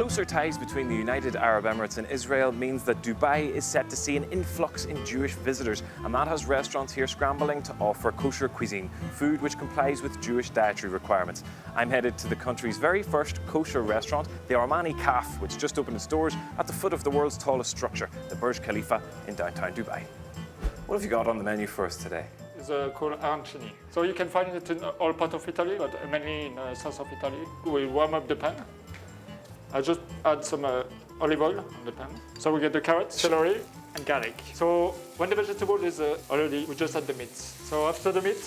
closer ties between the United Arab Emirates and Israel means that Dubai is set to see an influx in Jewish visitors, and that has restaurants here scrambling to offer kosher cuisine, food which complies with Jewish dietary requirements. I'm headed to the country's very first kosher restaurant, the Armani Cafe, which just opened its doors at the foot of the world's tallest structure, the Burj Khalifa in downtown Dubai. What have you got on the menu for us today? It's called arancini. So you can find it in all parts of Italy, but mainly in south of Italy. We warm up the pan. I just add some olive oil on the pan. So we get the carrots, celery, and garlic. So when the vegetable is already, we just add the meat. So after the meat,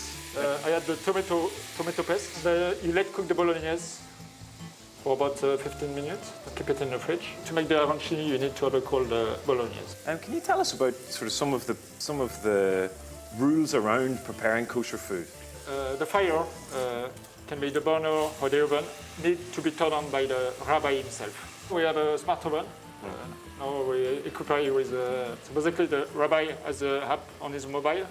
I add the tomato paste. You let cook the bolognese for about 15 minutes. Keep it in the fridge. To make the arancini, you need to have a cold bolognese. Can you tell us about sort of some of the rules around preparing kosher food? The fire can be the burner or the oven, need to be turned on by the Rabbi himself. We have a smart oven. Now we equip it with, so basically the Rabbi has an app on his mobile.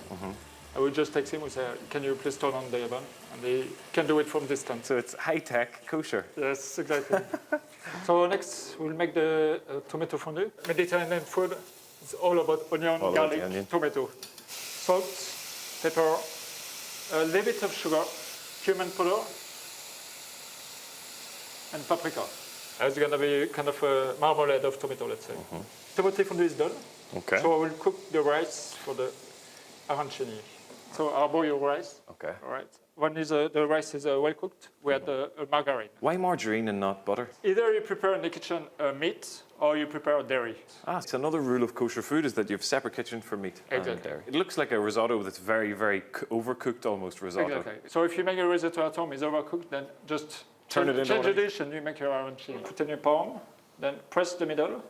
I will just text him, we say, can you please turn on the oven? And he can do it from distance. So it's high-tech kosher. Yes, exactly. So next we'll make the tomato fondue. Mediterranean food is all about onion, garlic, tomato. Salt, pepper, a little bit of sugar, cumin powder, and paprika. It's going to be kind of a marmalade of tomato, let's say. Tomato fondue is done. Okay. So I will cook the rice for the arancini. So I'll boil rice. Okay. All right. When the rice is well cooked, we add a margarine. Why margarine and not butter? Either you prepare in the kitchen meat or you prepare dairy. So another rule of kosher food is that you have a separate kitchen for meat and dairy. It looks like a risotto that's very, very overcooked, almost risotto. Exactly. So if you make a risotto at home, it's overcooked, then just change the dish and you make your arancini. Put in your palm, then press the middle,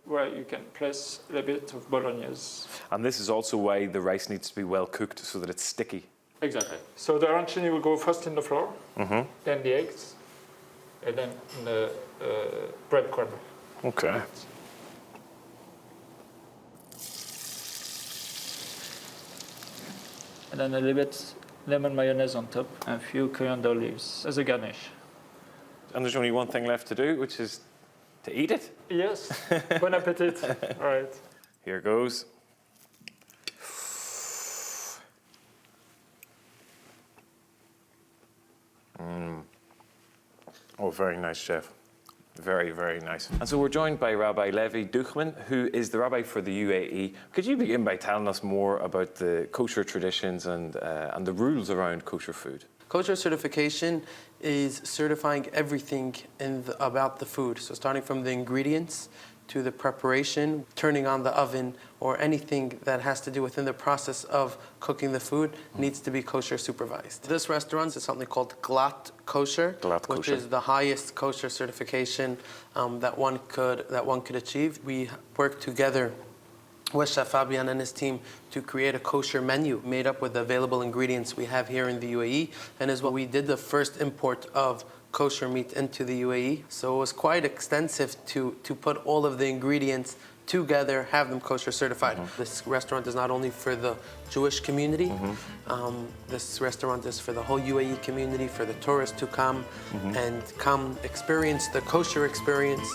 where you can place a little bit of bolognese. And this is also why the rice needs to be well cooked so that it's sticky. Exactly. So the arancini will go first in the flour, then the eggs, and then the breadcrumb. Okay. And then a little bit lemon mayonnaise on top, and a few coriander leaves as a garnish. And there's only one thing left to do, which is to eat it? Yes. Bon appetit. All right. Here goes. Oh, very nice, chef. Very, very nice. And so we're joined by Rabbi Levy Dukeman, who is the rabbi for the UAE. Could you begin by telling us more about the kosher traditions and the rules around kosher food? Kosher certification is certifying everything about the food. So starting from the ingredients to the preparation, turning on the oven, or anything that has to do within the process of cooking the food needs to be kosher supervised. This restaurant is something called Glatt Kosher, which is the highest kosher certification that one could achieve. We work together with Chef Fabien and his team to create a kosher menu made up with the available ingredients we have here in the UAE, and is what we did the first import of kosher meat into the UAE. So it was quite extensive to put all of the ingredients together, have them kosher certified. This restaurant is not only for the Jewish community, this restaurant is for the whole UAE community, for the tourists to come and experience the kosher experience.